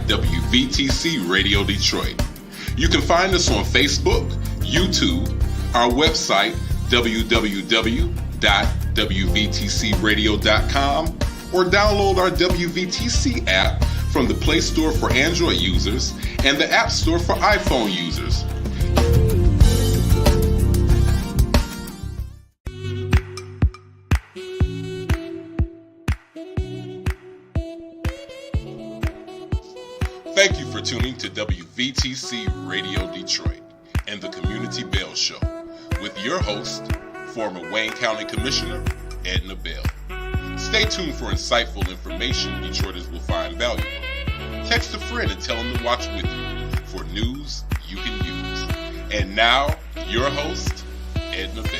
WVTC Radio Detroit. You can find us on Facebook, YouTube, our website, www.wvtcradio.com, or download our WVTC app from the Play Store for Android users and the App Store for iPhone users. Thank you for tuning to WVTC Radio Detroit and the Community Bell Show with your host, former Wayne County Commissioner, Edna Bell. Stay tuned for insightful information Detroiters will find valuable. Text a friend and tell them to watch with you for news you can use. And now, your host, Edna Bell.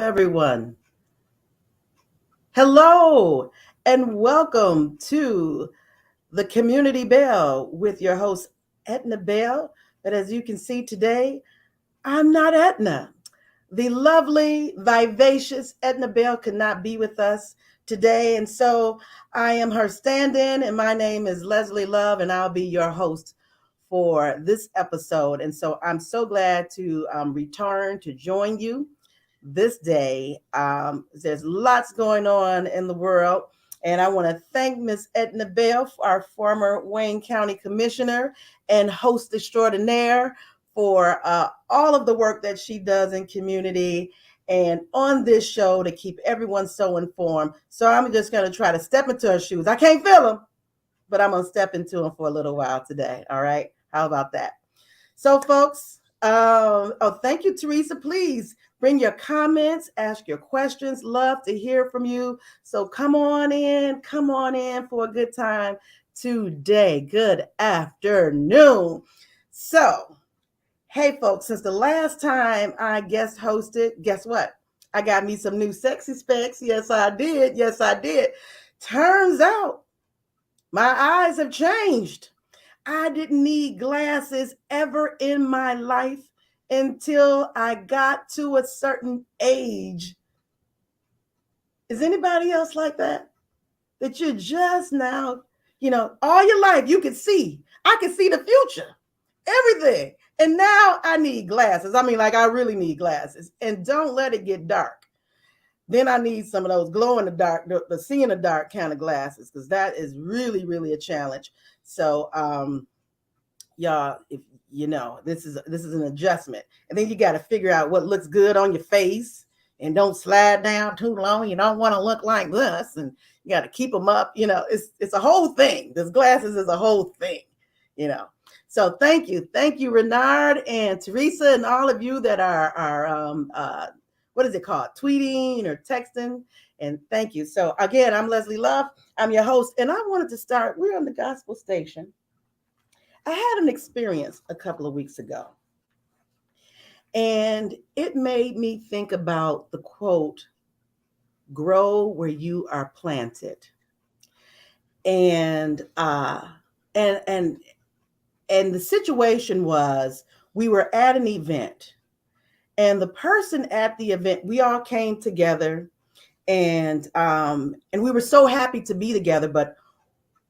Everyone. Hello and welcome to the Community Bell with your host, Edna Bell. But as you can see today, I'm not Edna. The lovely, vivacious Edna Bell could not be with us today. And so I am her stand-in, and my name is Leslie Love, and I'll be your host for this episode. And so I'm so glad to return to join you this day. There's lots going on in the world. And I want to thank Ms. Edna Bell, our former Wayne County Commissioner and host extraordinaire, for all of the work that she does in community And on this show to keep everyone so informed. So I'm just going to try to step into her shoes. I can't feel them, but I'm going to step into them for a little while today. All right. How about that? So, folks, thank you, Teresa. Please bring your comments, ask your questions. Love to hear from you. So come on in for a good time today. Good afternoon. So, hey, folks, since the last time I guest hosted, guess what? I got me some new sexy specs. Yes, I did. Yes, I did. Turns out my eyes have changed. I didn't need glasses ever in my life until I got to a certain age. Is anybody else like that? That you're just now, all your life you could see. I could see the future, everything. And now I need glasses. I mean, like I really need glasses. And don't let it get dark. Then I need some of those glow in the dark, the see in the dark kind of glasses, because that is really, really a challenge. So, y'all, if this is an adjustment, and then you got to figure out what looks good on your face and don't slide down too long. You don't want to look like this, and you got to keep them up. It's a whole thing. This glasses is a whole thing. So thank you, Renard and Teresa, and all of you that are what is it called, tweeting or texting. And thank you. So again, I'm Leslie Love. I'm your host, and I wanted to start. We're on the Gospel Station. I had an experience a couple of weeks ago, and it made me think about the quote, "Grow where you are planted." And and the situation was, we were at an event, and the person at the event, we all came together, and we were so happy to be together. But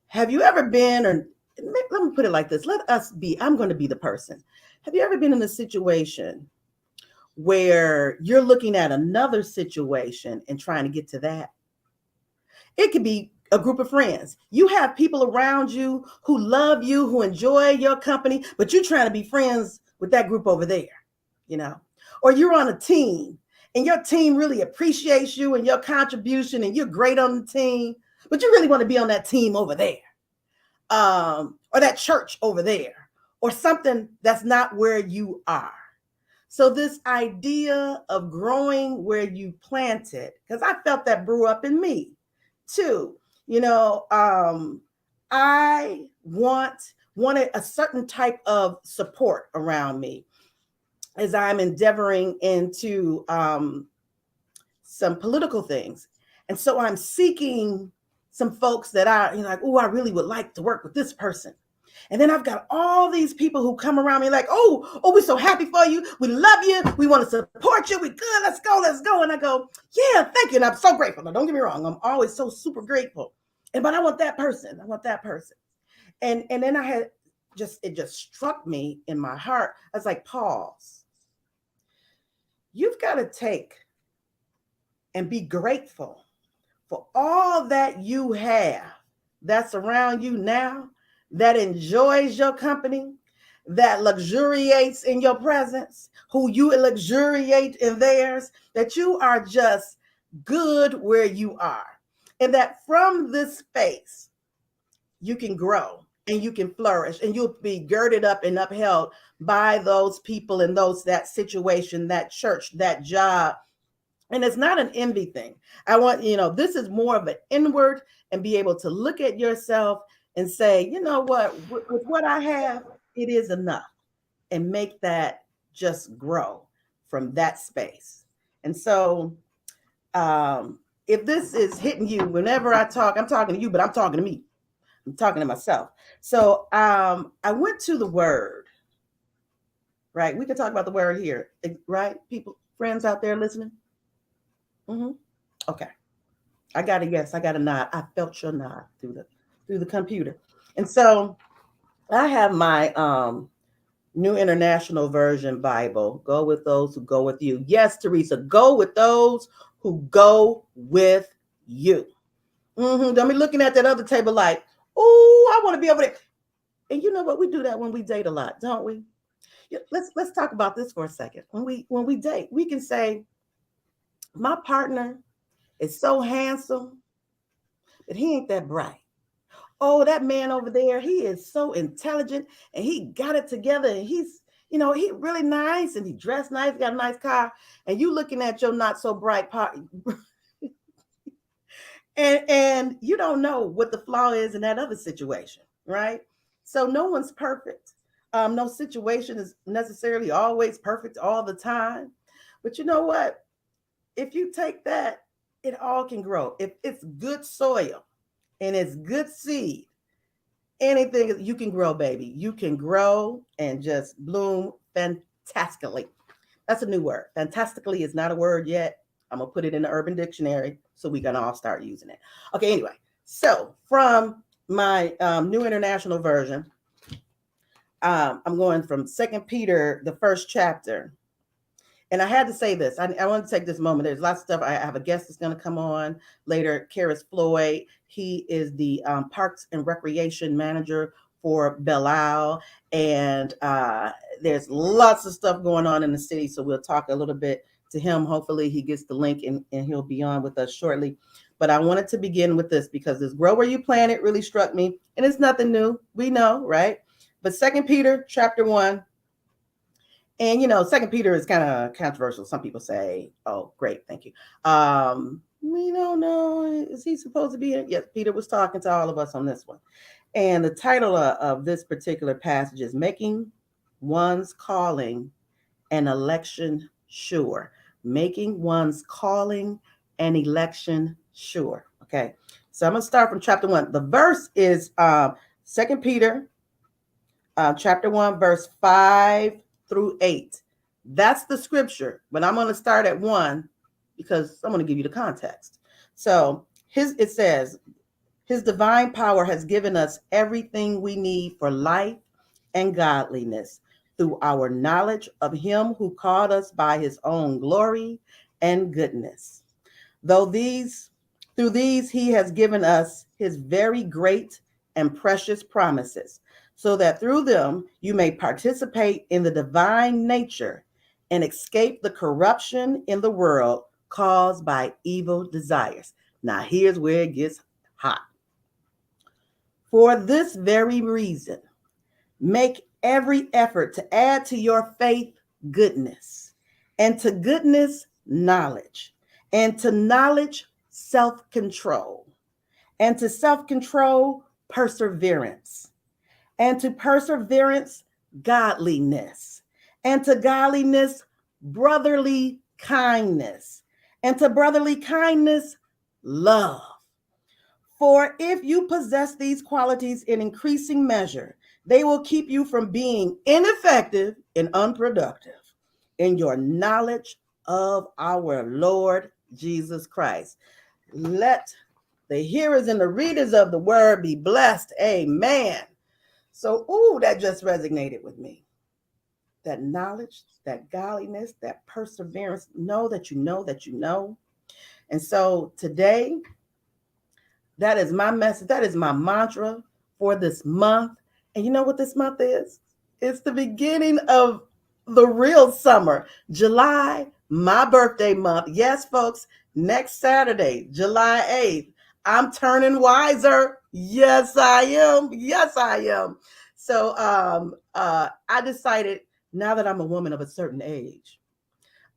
have you ever been, or let me put it like this, I'm going to be the person. Have you ever been in a situation where you're looking at another situation and trying to get to that? It could be a group of friends. You have people around you who love you, who enjoy your company, but you're trying to be friends with that group over there, or you're on a team and your team really appreciates you and your contribution, and you're great on the team, but you really want to be on that team over there. Or that church over there, or something that's not where you are. So this idea of growing where you planted, because I felt that brew up in me too. I wanted a certain type of support around me as I'm endeavoring into some political things. And so I'm seeking some folks that are, like, oh, I really would like to work with this person. And then I've got all these people who come around me like, oh, we're so happy for you. We love you. We want to support you. We good. Let's go. And I go, yeah, thank you. And I'm so grateful. Now, don't get me wrong. I'm always so super grateful. But I want that person. And then it just struck me in my heart. I was like, pause. You've got to take and be grateful for all that you have that's around you now, that enjoys your company, that luxuriates in your presence, who you luxuriate in theirs, that you are just good where you are. And that from this space, you can grow and you can flourish, and you'll be girded up and upheld by those people and that situation, that church, that job. And it's not an envy thing. I want, this is more of an inward, and be able to look at yourself and say, you know what, with what I have, it is enough, and make that just grow from that space. And so if this is hitting you, whenever I talk, I'm talking to you, but I'm talking to me. I'm talking to myself. So I went to the word, right? We can talk about the word here, right? People, friends out there listening. Mm-hmm. Okay. I got a yes. I got a nod. I felt your nod through the computer. And so I have my New International Version Bible. Go with those who go with you. Yes, Teresa, go with those who go with you. Don't be looking at that other table like, oh, I want to be over there. And you know what? We do that when we date a lot, don't we? Let's talk about this for a second. When we date, we can say, My partner is so handsome, but he ain't that bright. Oh, that man over there, he is so intelligent and he got it together and he really nice and he dressed nice, got a nice car. And you looking at your not so bright part and you don't know what the flaw is in that other situation, right? So no one's perfect. No situation is necessarily always perfect all the time. But you know what? If you take that, it all can grow. If it's good soil and it's good seed, anything you can grow, baby. You can grow and just bloom fantastically. That's a new word. Fantastically is not a word yet. I'm gonna put it in the Urban Dictionary so we can all start using it. Okay. Anyway, so from my New International Version, I'm going from Second Peter, the first chapter, and I had to say this. I want to take this moment. There's lots of stuff. I have a guest that's going to come on later, Karis Floyd. He is the Parks and Recreation Manager for Belle Isle. And there's lots of stuff going on in the city. So we'll talk a little bit to him. Hopefully he gets the link and he'll be on with us shortly. But I wanted to begin with this because this Grow Where You Plant It really struck me. And it's nothing new. We know, right? But Second Peter chapter 1. And Second Peter is kind of controversial. Some people say, "Oh, great, thank you." We don't know. Is he supposed to be in? Yes, Peter was talking to all of us on this one. And the title of this particular passage is "Making One's Calling and Election Sure." Making one's calling and election sure. Okay, so I'm gonna start from chapter 1. The verse is Second Peter chapter 1, verse 5 through 8. That's the scripture, but I'm going to start at 1 because I'm going to give you the context. So it says, His divine power has given us everything we need for life and godliness through our knowledge of Him who called us by His own glory and goodness. Through these, He has given us His very great and precious promises, so that through them you may participate in the divine nature and escape the corruption in the world caused by evil desires. Now, here's where it gets hot. For this very reason, make every effort to add to your faith goodness, and to goodness, knowledge, and to knowledge, self-control, and to self-control, perseverance, and to perseverance, godliness, and to godliness, brotherly kindness, and to brotherly kindness, love. For if you possess these qualities in increasing measure, they will keep you from being ineffective and unproductive in your knowledge of our Lord Jesus Christ. Let the hearers and the readers of the word be blessed. Amen. So, that just resonated with me. That knowledge, that godliness, that perseverance, know that you know that you know. And so today, that is my message. That is my mantra for this month. And you know what this month is? It's the beginning of the real summer. July, my birthday month. Yes, folks, next Saturday, July 8th, I'm turning wiser. Yes, I am. Yes, I am. So I decided now that I'm a woman of a certain age,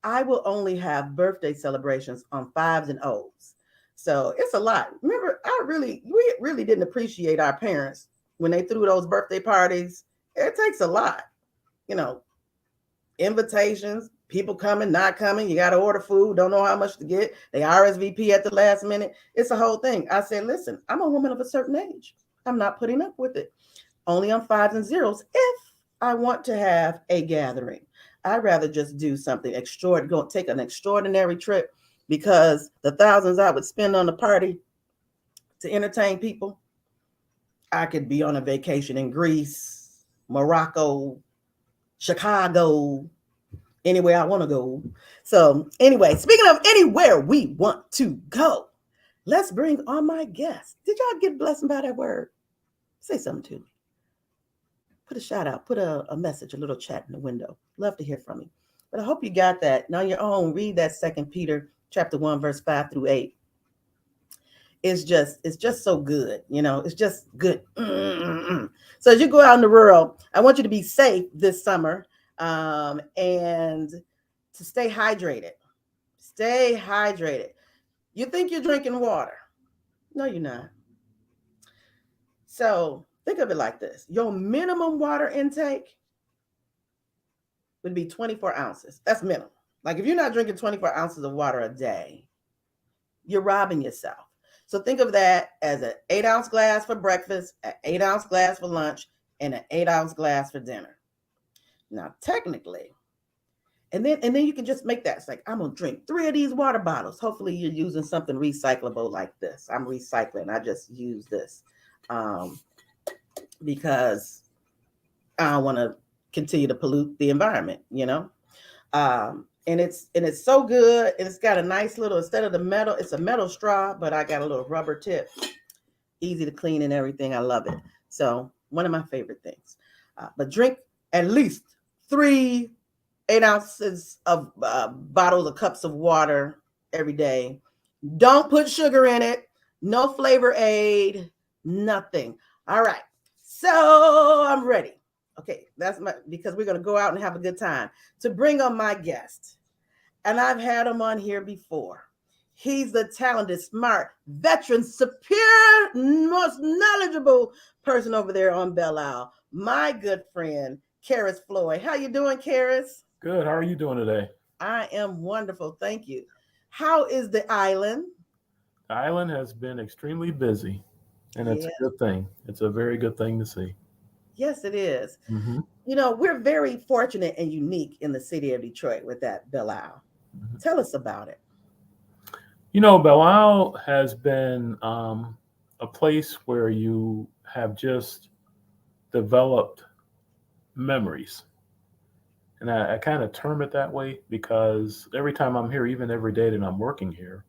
I will only have birthday celebrations on 5s and O's. So it's a lot. Remember, we really didn't appreciate our parents when they threw those birthday parties. It takes a lot, you know, invitations, people coming, not coming. You got to order food, don't know how much to get. They RSVP at the last minute. It's a whole thing. I said, listen, I'm a woman of a certain age. I'm not putting up with it. Only on 5s and 0s if I want to have a gathering. I'd rather just do something extraordinary, go take an extraordinary trip, because the thousands I would spend on the party to entertain people, I could be on a vacation in Greece, Morocco, Chicago, anywhere I want to go. So anyway, speaking of anywhere we want to go, let's bring on my guest. Did y'all get blessed by that word? Say something to me. Put a shout out, put a message, a little chat in the window. Love to hear from you. But I hope you got that. Now on your own, read that Second Peter chapter 1, verse 5 through 8. It's just so good, it's just good. So as you go out in the world, I want you to be safe this summer, and to stay hydrated. Stay hydrated. You think you're drinking water? No, you're not. So think of it like this: your minimum water intake would be 24 ounces. That's minimum. Like if you're not drinking 24 ounces of water a day, you're robbing yourself. So think of that as an 8-ounce glass for breakfast, an 8-ounce glass for lunch, and an 8-ounce glass for dinner. Now, technically, and then you can just make that. It's like, I'm gonna drink 3 of these water bottles. Hopefully, you're using something recyclable like this. I'm recycling. I just use this because I don't want to continue to pollute the environment. And it's so good, and it's got a nice little, instead of the metal, it's a metal straw, but I got a little rubber tip, easy to clean and everything. I love it. So one of my favorite things. But drink at least 3 8 ounces of bottles of cups of water every day. Don't put sugar in it. No flavor aid. Nothing. All right. So I'm ready. Okay, because we're gonna go out and have a good time, to bring on my guest. And I've had him on here before. He's the talented, smart, veteran, superior, most knowledgeable person over there on Belle Isle. My good friend, Karis Floyd. How you doing, Karis? Good. How are you doing today? I am wonderful. Thank you. How is the island? The island has been extremely busy, and it's Yeah. a good thing. It's a very good thing to see. Yes, it is. hmm We're very fortunate and unique in the city of Detroit with that Belle Isle. hmm Tell us about it. Belle Isle has been a place where you have just developed memories. And I kind of term it that way because every time I'm here, even every day that I'm working here,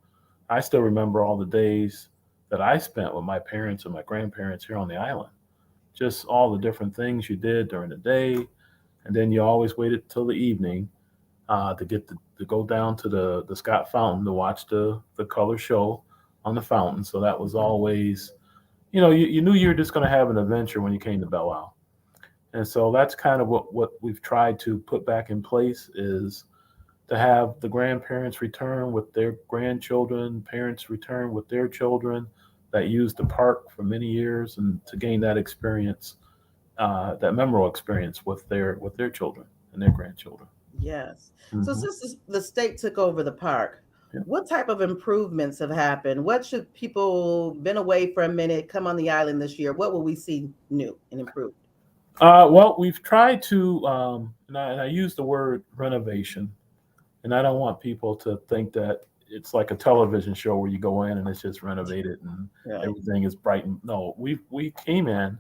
I still remember all the days that I spent with my parents and my grandparents here on the island. Just all the different things you did during the day, and then you always waited till the evening to go down to the Scott Fountain to watch the color show on the fountain. So that was always, you knew you were just going to have an adventure when you came to Belle Isle. And so that's kind of what we've tried to put back in place, is to have the grandparents return with their grandchildren, parents return with their children that used the park for many years, and to gain that experience, that memorable experience with their children and their grandchildren. Yes. So hmm since the state took over the park, Yeah. what type of improvements have happened? What should people been away for a minute, come on the island this year? What will we see new and improved? Well, we've tried to, and I use the word renovation, and I don't want people to think that it's like a television show where you go in and it's just renovated and Right. everything is bright. No, we came in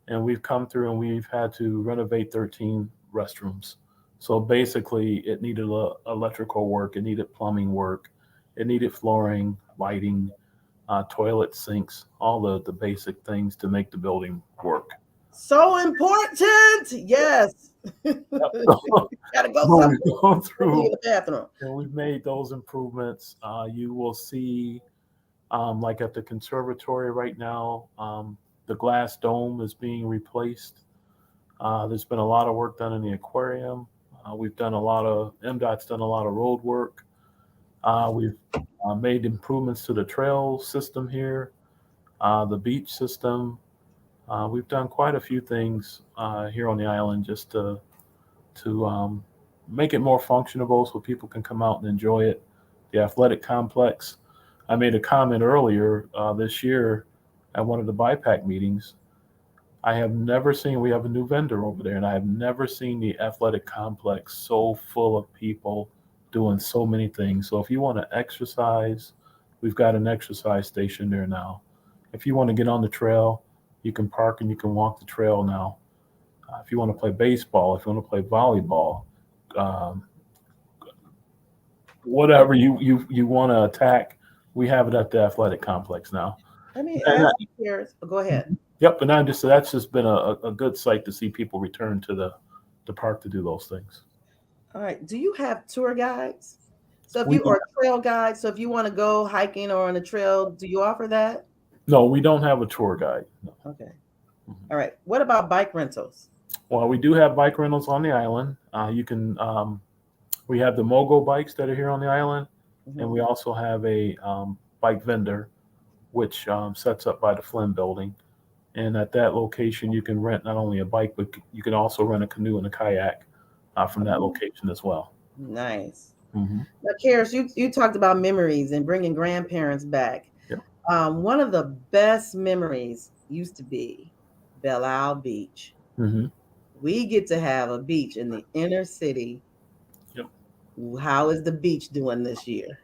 and we've come through and we've had to renovate 13 restrooms. So basically, it needed electrical work, it needed plumbing work, it needed flooring, lighting, toilet sinks, all the basic things to make the building work. So important. Yes. Gotta go So somewhere. we've gone Hopefully in through the bathroom. and we've made those improvements. You will see, like at the conservatory right now, the glass dome is being replaced. There's been a lot of work done in the aquarium. We've done a lot of MDOT's done a lot of road work. We've made improvements to the trail system here, the beach system. We've done quite a few things here on the island just to make it more functionable so people can come out and enjoy it. The athletic complex. I made a comment earlier this year at one of the BIPAC meetings. I have never seen, we have a new vendor over there, and I have never seen the athletic complex so full of people doing so many things. So if you want to exercise, we've got an exercise station there now. If you want to get on the trail, you can park and you can walk the trail now. If you want to play baseball, if you want to play volleyball, um, whatever you want to attack, we have it at the athletic complex now. Let me And ask you, Karis. Go ahead. yep, and that's just been a good sight to see people return to the park to do those things. All right. Do you have tour guides? So if We you do. are a trail guide, so if you want to go hiking or on a trail, do you offer that? No, we don't have a tour guide. No. Okay. Mhm. All right. What about bike rentals? Well, we do have bike rentals on the island. You can. We have the Mogo bikes that are here on the island, and Mhm. we also have a bike vendor, which sets up by the Flynn Building. And at that location, you can rent not only a bike, but you can also rent a canoe and a kayak from that Oh, location as well. nice. Hmm. Now, Karis, you talked about memories and bringing grandparents back. Yep. One of the best memories used to be Belle Isle Beach. Hmm. We get to have a beach in the inner city. Yep. How is the beach doing this year?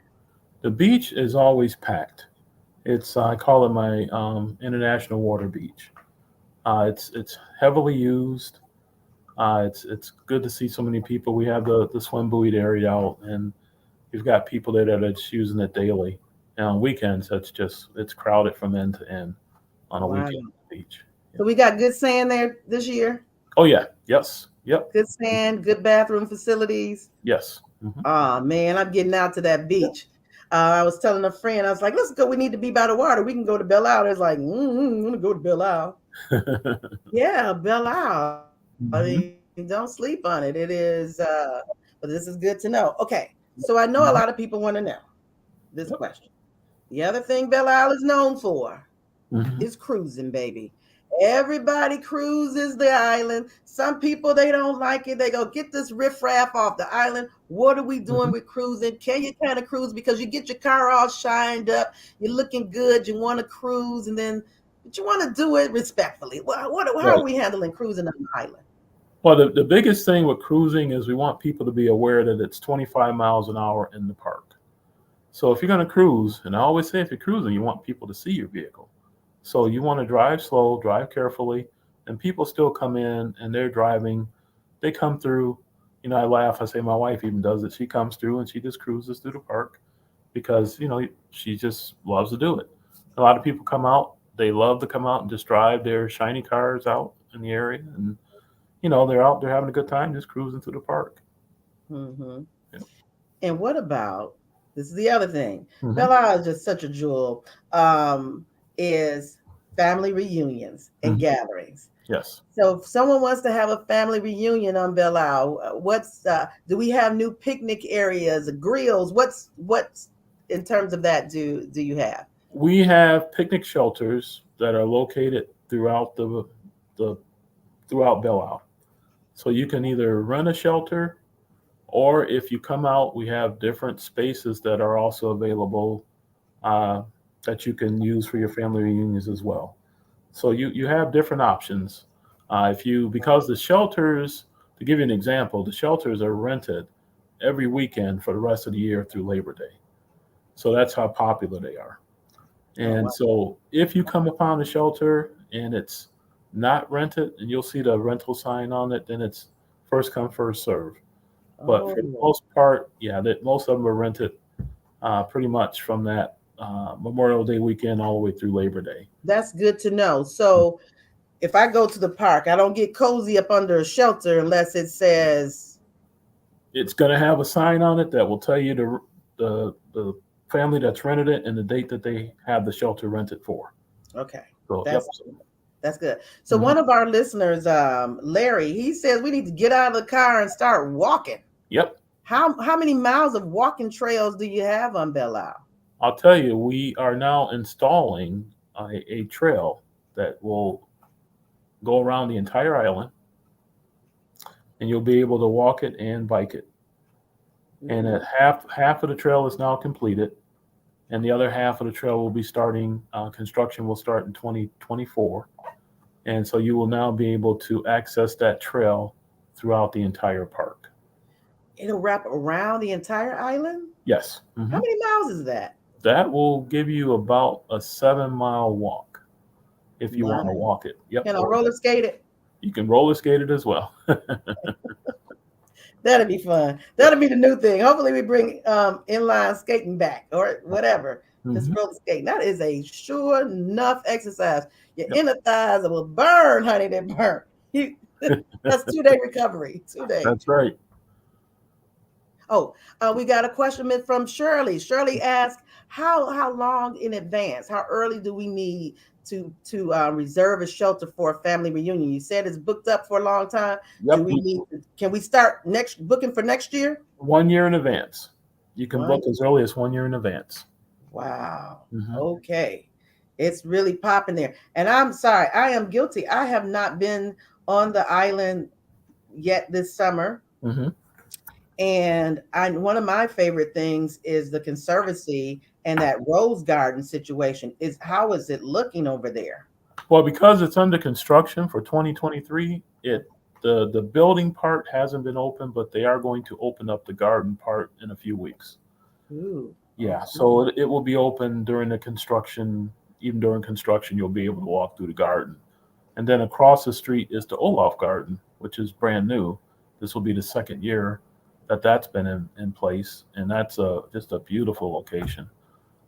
The beach is always packed. It's I call it my international water beach. It's heavily used. It's good to see so many people. We have the swim buoyed area out, and you've got people there that are just using it daily. And on weekends, it's crowded from end to end on a Wow. weekend on the beach. Yeah. So we got good sand there this year. Oh yeah, yes, yep, Good sand, good bathroom facilities. yes. Hmm. Oh man, I'm getting out to that beach. I was telling a friend, I was like, let's go. We need to be by the water. We can go to Belle Isle. It's like, I'm gonna go to Belle Isle. Yeah, Belle Isle. I Hmm. mean, don't sleep on it. It is, but this is good to know. Okay, so I know a Hmm. lot of people want to know this Yep. question. The other thing Belle Isle is known for Hmm. is cruising, baby. Everybody cruises the island. Some people they don't like it. They go get this riffraff off the island. What are we doing Hmm. with cruising? Can you kind of cruise because you get your car all shined up, you're looking good, you want to cruise, and then but you want to do it respectfully. How are Right. we handling cruising on the island? Well, the biggest thing with cruising is we want people to be aware that it's 25 miles an hour in the park. So if you're going to cruise, and I always say if you're cruising, you want people to see your vehicle. So you want to drive slow, drive carefully, and people still come in and they're driving. They come through. I laugh. I say my wife even does it. She comes through and she just cruises through the park because she just loves to do it. A lot of people come out. They love to come out and just drive their shiny cars out in the area, and they're out there having a good time just cruising through the park. Mm-hmm. Yeah. And what about this is the other thing. Hmm. Belle Isle is just such a jewel. Um, is family reunions and Hmm. gatherings. Yes. So if someone wants to have a family reunion on Belle Isle, what's do we have new picnic areas, grills? What's in terms of that do you have? We have picnic shelters that are located the throughout Belle Isle. So you can either rent a shelter, or if you come out, we have different spaces that are also available uh, that you can use for your family reunions as well. So you have different options. If you because the shelters, to give you an example, the shelters are rented every weekend for the rest of the year through Labor Day. So that's how popular they are. Oh And wow. so if you come upon a shelter and it's not rented, and you'll see the rental sign on it, then it's first come, first serve. But for the Oh, most part, yeah, that most of them are rented pretty much from that Memorial Day weekend all the way through Labor Day. that's good to know. So if I go to the park, I don't get cozy up under a shelter unless it says It's going to have a sign on it that will tell you the family that's rented it and the date that they have the shelter rented for. okay. So, yep. That's That's good. So Mhm. one of our listeners, Larry, he says we need to get out of the car and start walking. Yep. How many miles of walking trails do you have on Belle Isle? I'll tell you, we are now installing a trail that will go around the entire island, and you'll be able to walk it and bike it. And Mhm. at half of the trail is now completed, and the other half of the trail will be starting. Construction will start in 2024, and so you will now be able to access that trail throughout the entire park. It'll wrap around the entire island. Yes. How Hmm. many miles is that? That will give you about a 7 mile walk if you want to Wow. walk it. Yep. Can I Or roller skate it? you can roller skate it as well. That'll be fun. Yep. That'll be the new thing. Hopefully, we bring inline skating back or whatever. Just Hmm. roller skating. That is a sure enough exercise. Your Yep. inner thighs will burn, honey. They burn. You, that's 2 day recovery. 2 days. That's right. Oh, we got a question from Shirley. Shirley asked, how long in advance, how early do we need to reserve a shelter for a family reunion? You said it's booked up for a long time. Do Yep. we need to, can we start next booking for next year? 1 year in advance. You can book One. as early as 1 year in advance. Wow. Hmm. Okay. It's really popping there. And I'm sorry, I am guilty. I have not been on the island yet this summer. Hmm. And one of my favorite things is the conservancy and that rose garden situation. Is how is it looking over there? Well, because it's under construction for 2023, the building part hasn't been open, but they are going to open up the garden part in a few weeks. Ooh, Yeah, okay. so it will be open during the construction. Even during construction, you'll be able to walk through the garden. And then across the street is the Olaf Garden, which is brand new. This will be the second year that that's been in place, and that's just a beautiful location. Uh,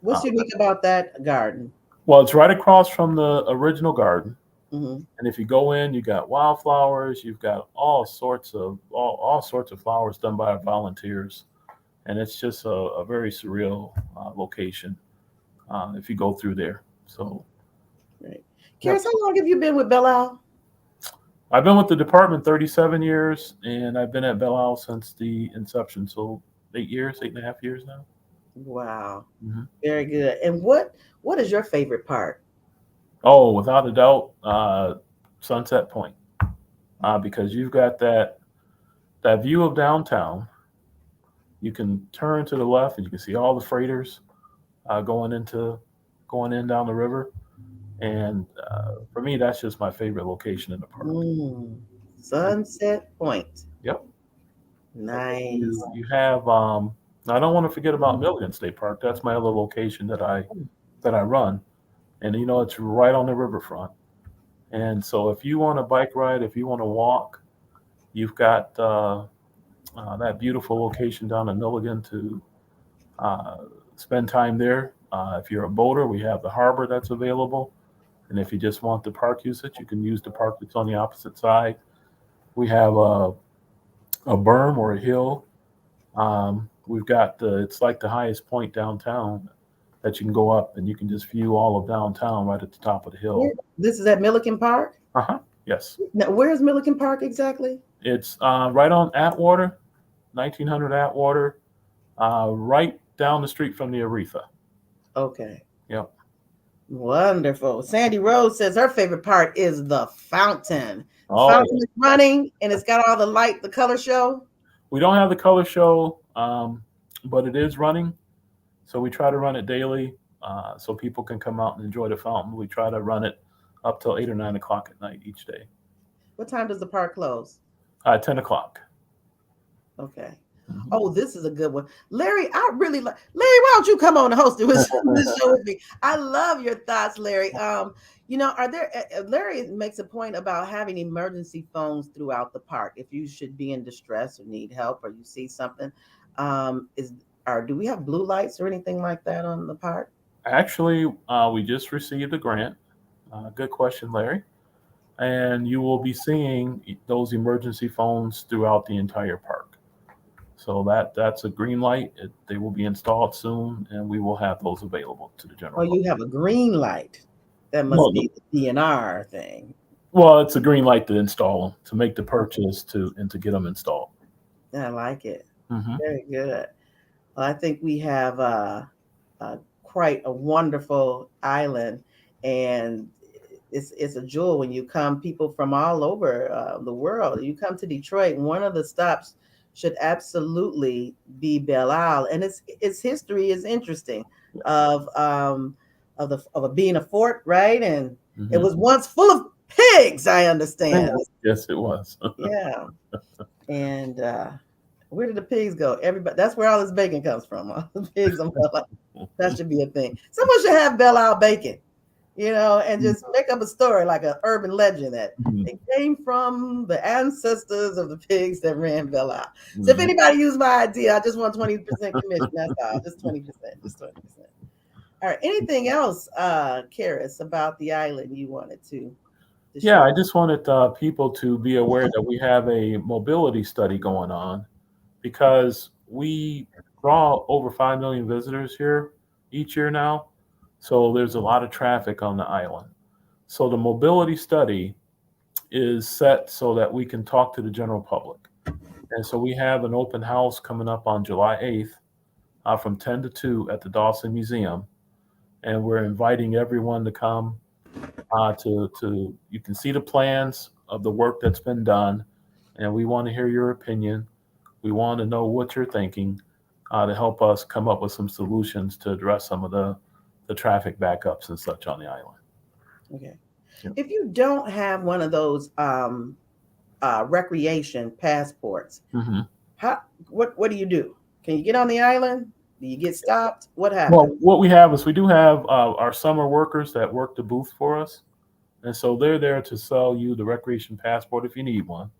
What's unique about that garden? well, it's right across from the original garden, Hmm. and if you go in, you got wildflowers, you've got all sorts of flowers done by our volunteers, and it's just a very surreal location if you go through there. So, Right. yep. Karis, how long have you been with Belle Isle? I've been with the department 37 years, and I've been at Belle Isle since the inception. So 8 years, 8.5 years now. Wow, Hmm. very good. And what is your favorite part? Oh, without a doubt, Sunset Point, because you've got that view of downtown. You can turn to the left, and you can see all the freighters going in down the river. And for me, that's just my favorite location in the park. Mm, Sunset Point. Yep. Nice. You have I don't want to forget about Milligan State Park. That's my other location that I run, and it's right on the riverfront. And so if you want a bike ride, if you want to walk, you've got that beautiful location down in Milligan to uh, spend time there. If you're a boater, we have the harbor that's available. And if you just want the park usage, you can use the park that's on the opposite side. We have a berm or a hill. We've got it's like the highest point downtown that you can go up and you can just view all of downtown right at the top of the hill. This is at Milliken Park. Uh-huh. Yes. Now, where's Milliken Park exactly? It's right on Atwater, 1900 Atwater, right down the street from the Aretha. Okay. Yep. Wonderful. Sandy Rose says her favorite part is the fountain. The Oh, fountain is running and it's got all the light, the color show. we don't have the color show, but it is running. So we try to run it daily so people can come out and enjoy the fountain. We try to run it up till 8 or 9 o'clock at night each day. What time does the park close? 10 o'clock. Okay. Mhm. Oh, this is a good one. Larry, I really like Larry, why don't you come on and host this show with me? I love your thoughts, Larry. Are there Larry makes a point about having emergency phones throughout the park if you should be in distress or need help or you see something. Is or do we have blue lights or anything like that on the park? Actually, we just received a grant. Good question, Larry. And you will be seeing those emergency phones throughout the entire park. So that's a green light. They will be installed soon, and we will have those available to the Oh, general you public. have a green light. That must Well, be the DNR thing. well, it's a green light to install them, to make the purchase, to get them installed. I like it. Hmm. Very good. Well, I think we have quite a wonderful island, and it's a jewel when you come. People from all over the world. You come to Detroit, one of the stops should absolutely be Belle Isle, and its history is interesting. Of of being a fort, right? And it Hmm. was once full of pigs. I understand. Yes, it was. Yeah, and where did the pigs go? Everybody, that's where all this bacon comes from. All the pigs on Belle Isle. That should be a thing. Someone should have Belle Isle bacon, and just make up a story like an urban legend that Mhm. it came from the ancestors of the pigs that ran Belle Isle. So if Mhm. anybody used my idea, I just want 20% commission. That's all. Just 20%. Just 20%. All right. Anything else, Karis, about the island you wanted to Yeah, share? I just wanted people to be aware that we have a mobility study going on because we draw over 5 million visitors here each year now. So there's a lot of traffic on the island. So the mobility study is set so that we can talk to the general public. And so we have an open house coming up on July 8th from 10 to 2 at the Dawson Museum. And we're inviting everyone to come to you can see the plans of the work that's been done. And we want to hear your opinion. We want to know what you're thinking to help us come up with some solutions to address some of the traffic backups and such on the island. Okay. Yeah. If you don't have one of those recreation passports, what do you do? Can you get on the island? Do you get stopped? What happens? Well, what we have is we do have our summer workers that work the booth for us. And so they're there to sell you the recreation passport if you need one.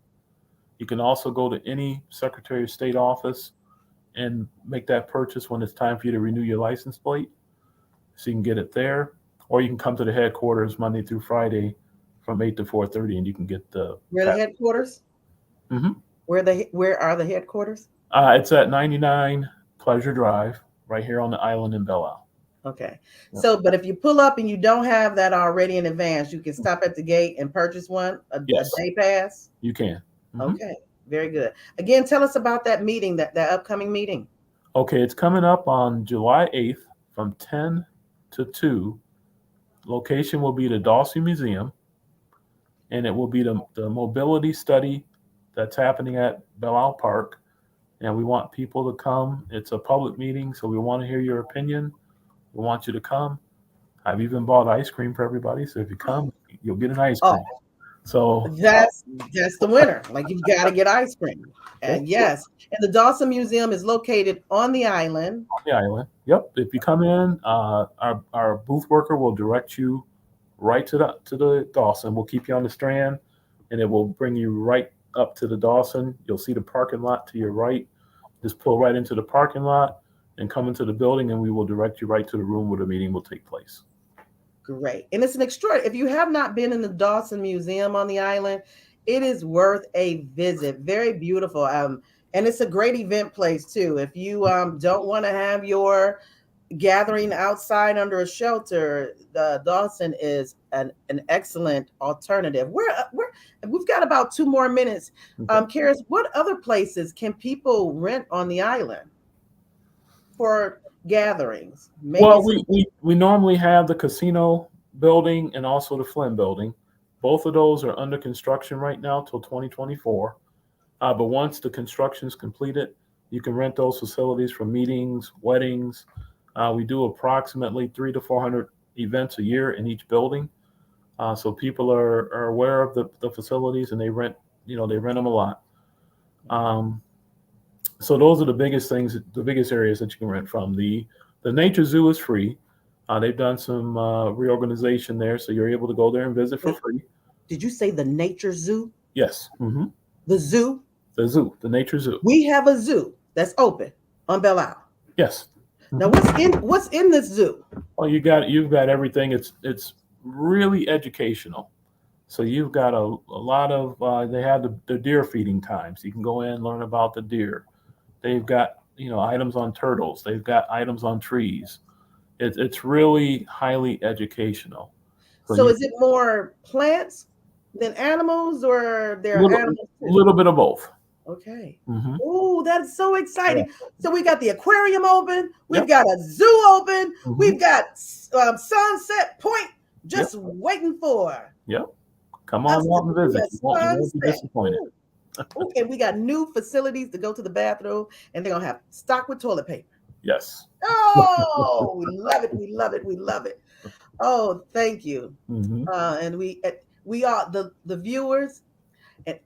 You can also go to any Secretary of State office and make that purchase when it's time for you to renew your license plate. So you can get it there. Or you can come to the headquarters Monday through Friday from 8 to 4:30 and you can get the... Where are the headquarters? Mm-hmm. Where are the headquarters? It's at 99 Pleasure Drive, right here on the island in Belle Isle. Okay. Yeah. So, but if you pull up and you don't have that already in advance, you can stop at the gate and purchase one, a day pass? You can. Mm-hmm. Okay. Very good. Again, tell us about that meeting, that upcoming meeting. Okay. It's coming up on July 8th from 10 to 2. Location will be the Dawson Museum, and it will be the mobility study that's happening at Belle Isle Park. And we want people to come. It's a public meeting, so we want to hear your opinion. We want you to come. I've even bought ice cream for everybody, so if you come, you'll get an ice cream. So that's the winner. Like, you've got to get ice cream. And yes, and the Dawson Museum is located on the island. On the island, yep. If you come in, our booth worker will direct you right to the Dawson. We'll keep you on the Strand, and it will bring you right up to the Dawson. You'll see the parking lot to your right. Just pull right into the parking lot and come into the building, and we will direct you right to the room where the meeting will take place. Great. And it's an extraordinary, if you have not been in the Dawson Museum on the island, it is worth a visit. Very beautiful. And it's a great event place too. If you don't want to have your gathering outside under a shelter, the Dawson is an excellent alternative. We've got about 2 more minutes. Karis, what other places can people rent on the island for gatherings? Maybe we normally have the casino building and also the Flynn building. Both of those are under construction right now till 2024. But once the construction is completed, you can rent those facilities for meetings, weddings. We do approximately 300 to 400 events a year in each building. So people are aware of the facilities, and they rent them a lot. So those are the biggest things, the biggest areas that you can rent from. The Nature Zoo is free. They've done some reorganization there, so you're able to go there and visit for free. Did you say the Nature Zoo? Yes. Mm-hmm. The zoo? The zoo, the Nature Zoo. We have a zoo that's open on Belle Isle. Yes. Mm-hmm. Now, what's in this zoo? Well, you've got everything. It's really educational. So you've got a lot of they have the deer feeding times. You can go in and learn about the deer. They've got items on turtles. They've got items on trees. It's really highly educational. So is it more plants than animals, or there are animals too? A little bit of both. Okay. Mm-hmm. Oh, that's so exciting. Yeah. So we got the aquarium open. We've got a zoo open. Mm-hmm. We've got Sunset Point just waiting for. Yep. Come on out and visit. You won't be disappointed. Okay, we got new facilities to go to the bathroom, and they're going to have stock with toilet paper. Yes. Oh, we love it. We love it. We love it. Oh, thank you. Mm-hmm. And we are the viewers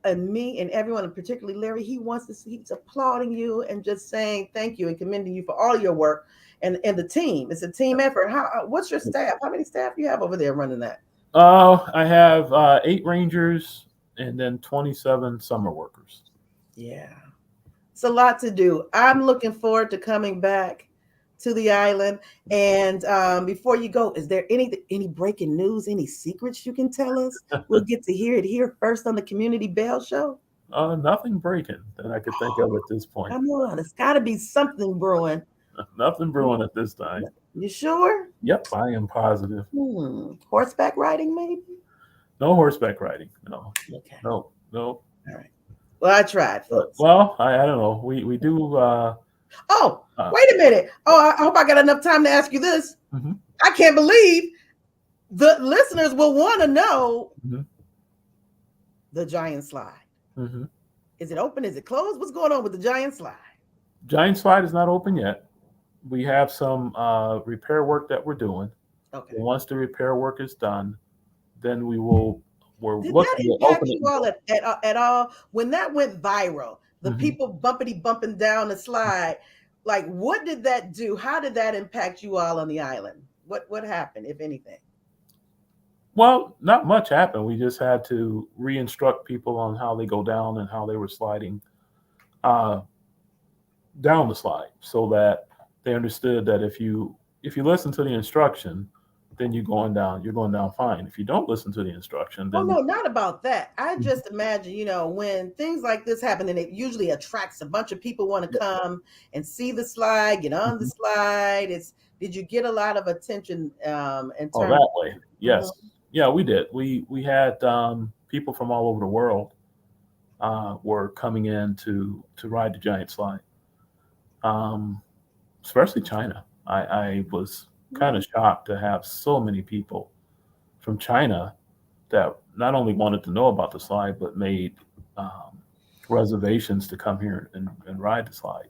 and me and everyone, and particularly Larry, he's applauding you and just saying thank you and commending you for all your work and the team. It's a team effort. What's your staff? How many staff you have over there running that? I have 8 rangers and then 27 summer workers. Yeah. It's a lot to do. I'm looking forward to coming back to the island. And before you go, is there any breaking news, any secrets you can tell us? We'll get to hear it here first on the Community Bell Show. Nothing breaking that I could think of at this point. Come on, it's got to be something brewing. Nothing brewing at this time. You sure? Yep, I am positive. Horseback riding, maybe? No horseback riding. No. Okay. No. All right. Well, I tried, folks. Well, I don't know. We do. Wait a minute. I hope I got enough time to ask you this. Mm-hmm. I can't believe the listeners will want to know the giant slide. Mm-hmm. Is it open? Is it closed? What's going on with the giant slide? Giant slide is not open yet. We have some repair work that we're doing. Okay. And once the repair work is done, then we're Did looking that to impact open you all at all? When that went viral, the people bumping down the slide, like what did that do? How did that impact you all on the island? What happened, if anything? Well, not much happened. We just had to re-instruct people on how they go down and how they were sliding down the slide, so that they understood that if you listen to the instruction, then you're going down fine. If you don't listen to the instruction, then no, not about that. I just imagine, when things like this happen, and it usually attracts a bunch of people want to come and see the slide, get on the slide. Did you get a lot of attention in terms that way? Yes. Yeah, we did. We had people from all over the world were coming in to ride the giant slide, especially China. I was kind of shocked to have so many people from China that not only wanted to know about the slide, but made reservations to come here and ride the slide.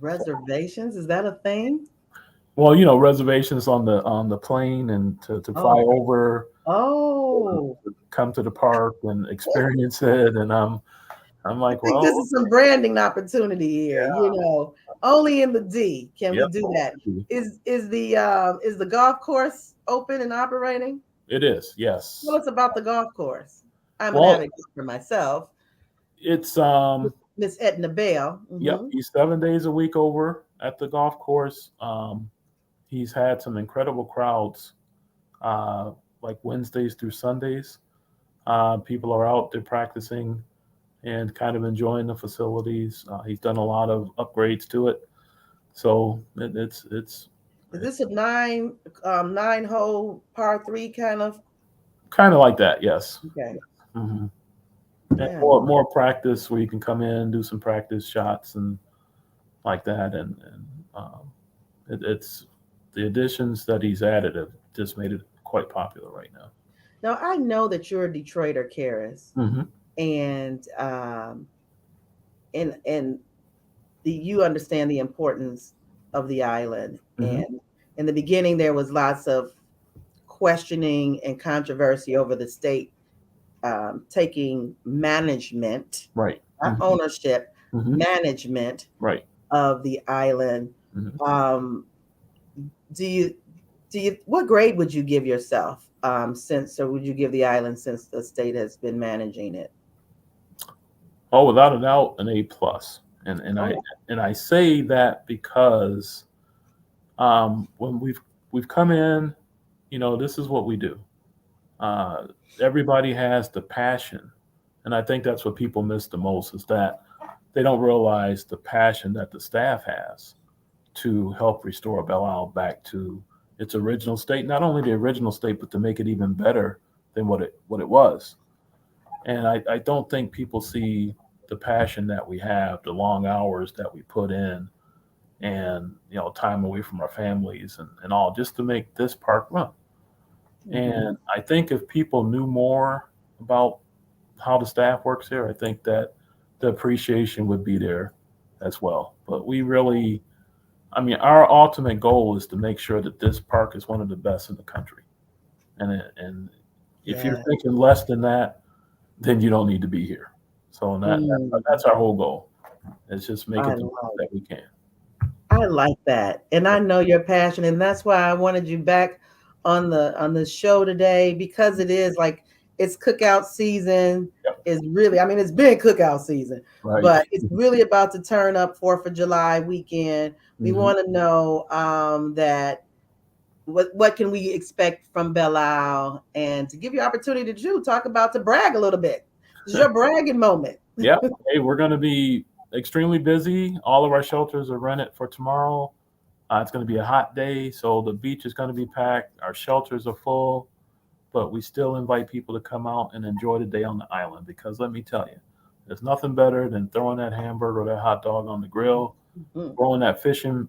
Reservations? Is that a thing? Well, reservations on the plane and to fly over. Oh, come to the park and experience it. And I'm like, I think this is some branding opportunity here. Only in the D can we do that. Is the golf course open and operating? It is, yes. Tell us about the golf course. I'm an avid golfer myself. It's Miss Edna Bell. Yep, he's 7 days a week over at the golf course. He's had some incredible crowds, like Wednesdays through Sundays. People are out there practicing and kind of enjoying the facilities. He's done a lot of upgrades to it, so it's. Is this a nine hole par 3 kind of? Kind of like that, yes. Okay. Mm-hmm. And more practice where you can come in, do some practice shots and like that, and it's the additions that he's added have just made it quite popular right now. Now I know that you're a Detroiter, Karis, and you understand the importance of the island. And in the beginning, there was lots of questioning and controversy over the state taking management, right? Not ownership, management, right, of the island. Do you? What grade would you give yourself? Would you give the island since the state has been managing it? Oh, without a doubt, an A+. And I say that because when we've come in, this is what we do. Everybody has the passion, and I think that's what people miss the most, is that they don't realize the passion that the staff has to help restore Belle Isle back to its original state. Not only the original state, but to make it even better than what it was. And I don't think people see the passion that we have, the long hours that we put in, and time away from our families and all, just to make this park run. And I think if people knew more about how the staff works here, I think that the appreciation would be there as well. But we really, our ultimate goal is to make sure that this park is one of the best in the country. And if you're thinking less than that, then you don't need to be here. So that's our whole goal. It's just making the best that we can. I like that. And I know your passion. And that's why I wanted you back on the show today, because it is like, it's cookout season. It's really, it's been cookout season, but it's really about to turn up 4th of July weekend. We want to know that what can we expect from Belle Isle, and to give you opportunity to talk about, to brag a little bit. This is your bragging moment. Yep. Hey, we're going to be extremely busy. All of our shelters are rented for tomorrow. It's going to be a hot day, so the beach is going to be packed. Our shelters are full, but we still invite people to come out and enjoy the day on the island, because let me tell you, there's nothing better than throwing that hamburger or that hot dog on the grill, throwing that fishing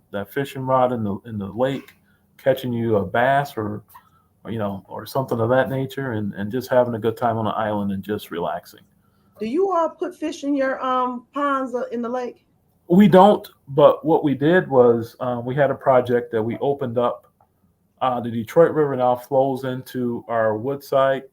rod in the lake, catching you a bass or something of that nature, and just having a good time on the island and just relaxing. Do you all put fish in your ponds in the lake? We don't, but what we did was we had a project that we opened up. The Detroit River now flows into our Woodside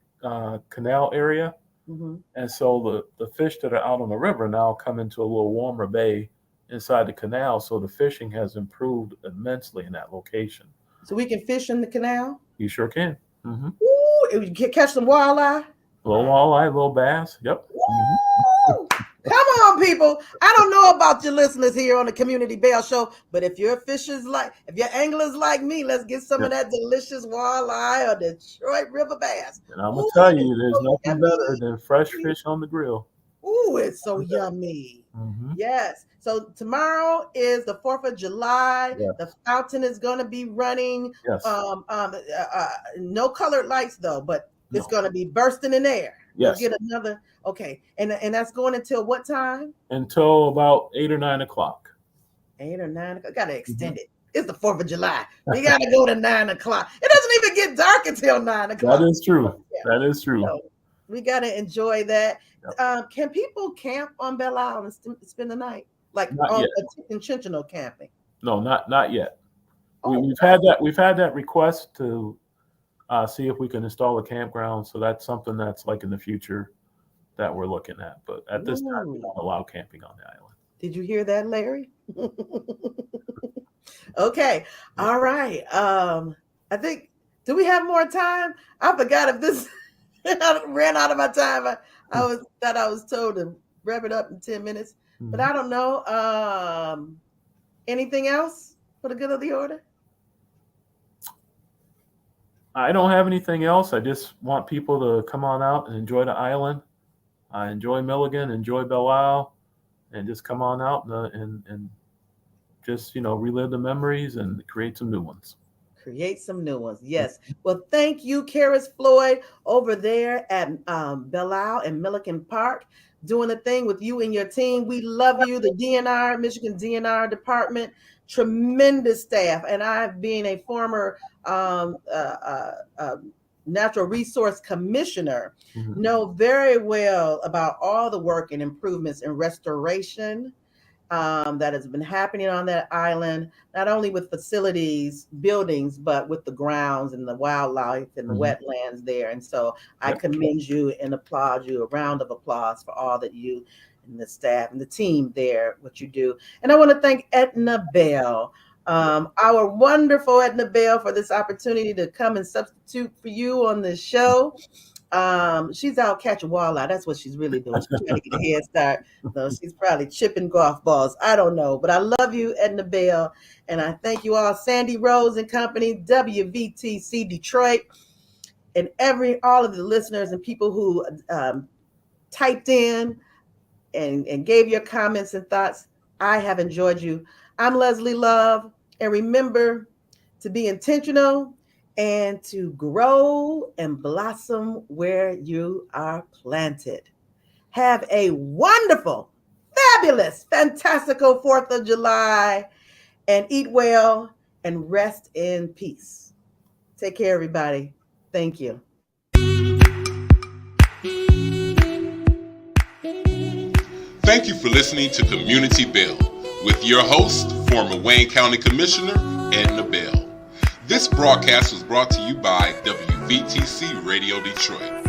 Canal area. And so the fish that are out on the river now come into a little warmer bay inside the canal. So the fishing has improved immensely in that location. So we can fish in the canal? You sure can. Ooh, you can catch some walleye? Little walleye, little bass. Yep. Come on, people. I don't know about your listeners here on the Community Bell Show, but if your anglers like me, let's get some of that delicious walleye or Detroit River bass. And I'm going to tell you, there's nothing better than fresh fish on the grill. Ooh, it's so yummy. Yes. So tomorrow is the 4th of July. Yes. The fountain is going to be running. Yes. No colored lights, though, but it's going to be bursting in air. Yes. We'll get another. Okay. And that's going until what time? Until about 8 or 9 o'clock. 8 or 9 o'clock. Got to extend it. It's the 4th of July. We got to go to 9 o'clock. It doesn't even get dark until 9 o'clock. That is true. Yeah. That is true. So we got to enjoy that. Yep. Can people camp on Belle Isle and spend the night? Like intentional camping? No, not yet. We've had that request to see if we can install a campground. So that's something that's like in the future that we're looking at. But at this time, we don't allow camping on the island. Did you hear that, Larry? Okay. All right. I think, do we have more time? I forgot if this I ran out of my time. I thought I was told to wrap it up in 10 minutes, but I don't know. Anything else for the good of the order? I don't have anything else. I just want people to come on out and enjoy the island. Enjoy Milligan, enjoy Belle Isle, and just come on out and just, relive the memories and create some new ones. Create some new ones. Yes. Well, thank you, Karis Floyd, over there at Belle Isle and Milliken Park, doing the thing with you and your team. We love you, the DNR, Michigan DNR department, tremendous staff. And I, being a former natural resource commissioner, know very well about all the work and improvements and restoration that has been happening on that island, not only with facilities, buildings, but with the grounds and the wildlife and the wetlands there. And so I commend you and applaud you, a round of applause for all that you and the staff and the team there, what you do. And I want to thank Edna Bell, our wonderful Edna Bell, for this opportunity to come and substitute for you on this show. She's out catching walleye. That's what she's really doing. She's trying to get a head start. So she's probably chipping golf balls. I don't know. But I love you, Edna Bell. And I thank you all, Sandy Rose and Company, WVTC Detroit, and all of the listeners and people who typed in and gave your comments and thoughts. I have enjoyed you. I'm Leslie Love. And remember to be intentional and to grow and blossom where you are planted. Have a wonderful, fabulous, fantastical 4th of July, and eat well and rest in peace. Take care, everybody. Thank you. Thank you for listening to Community Bell with your host, former Wayne County Commissioner, Edna Bell. This broadcast was brought to you by WVTC Radio Detroit.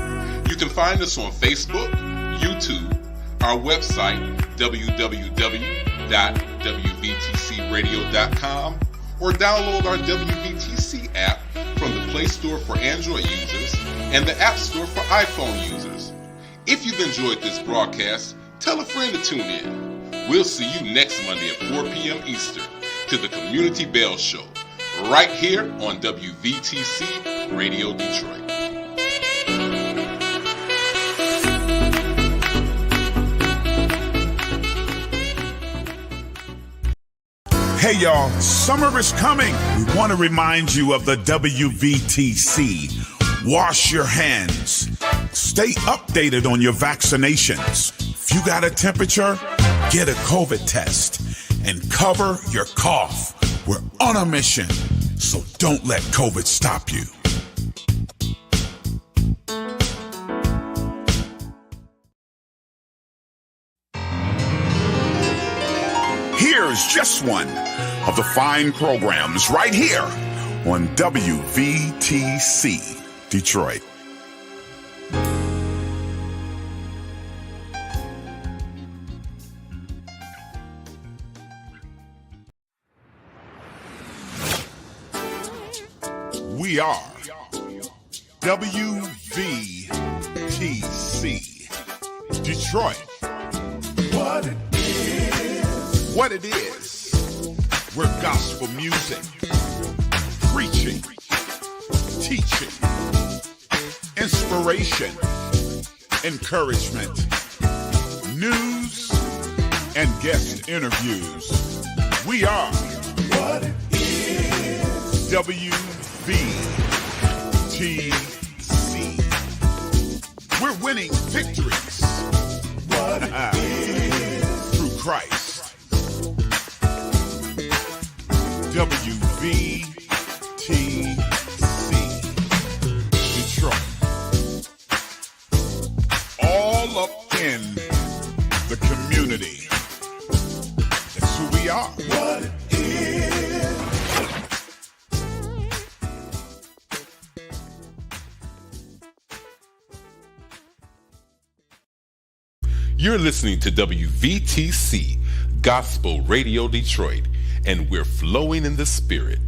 You can find us on Facebook, YouTube, our website, www.wvtcradio.com, or download our WVTC app from the Play Store for Android users and the App Store for iPhone users. If you've enjoyed this broadcast, tell a friend to tune in. We'll see you next Monday at 4 p.m. Eastern to the Community Bell Show, right here on WVTC Radio Detroit. Hey y'all, summer is coming. We want to remind you of the WVTC. Wash your hands. Stay updated on your vaccinations. If you got a temperature, get a COVID test and cover your cough. We're on a mission, so don't let COVID stop you. Here's just one of the fine programs right here on WVTC Detroit. We are WVTC Detroit. What it is, we're gospel music, preaching, teaching, inspiration, encouragement, news, and guest interviews. We are what it is. WVTC. We're winning victories. What it is. Through Christ. WVTC Detroit. All up in the community. That's who we are. What it is. You're listening to WVTC Gospel Radio Detroit, and we're flowing in the Spirit.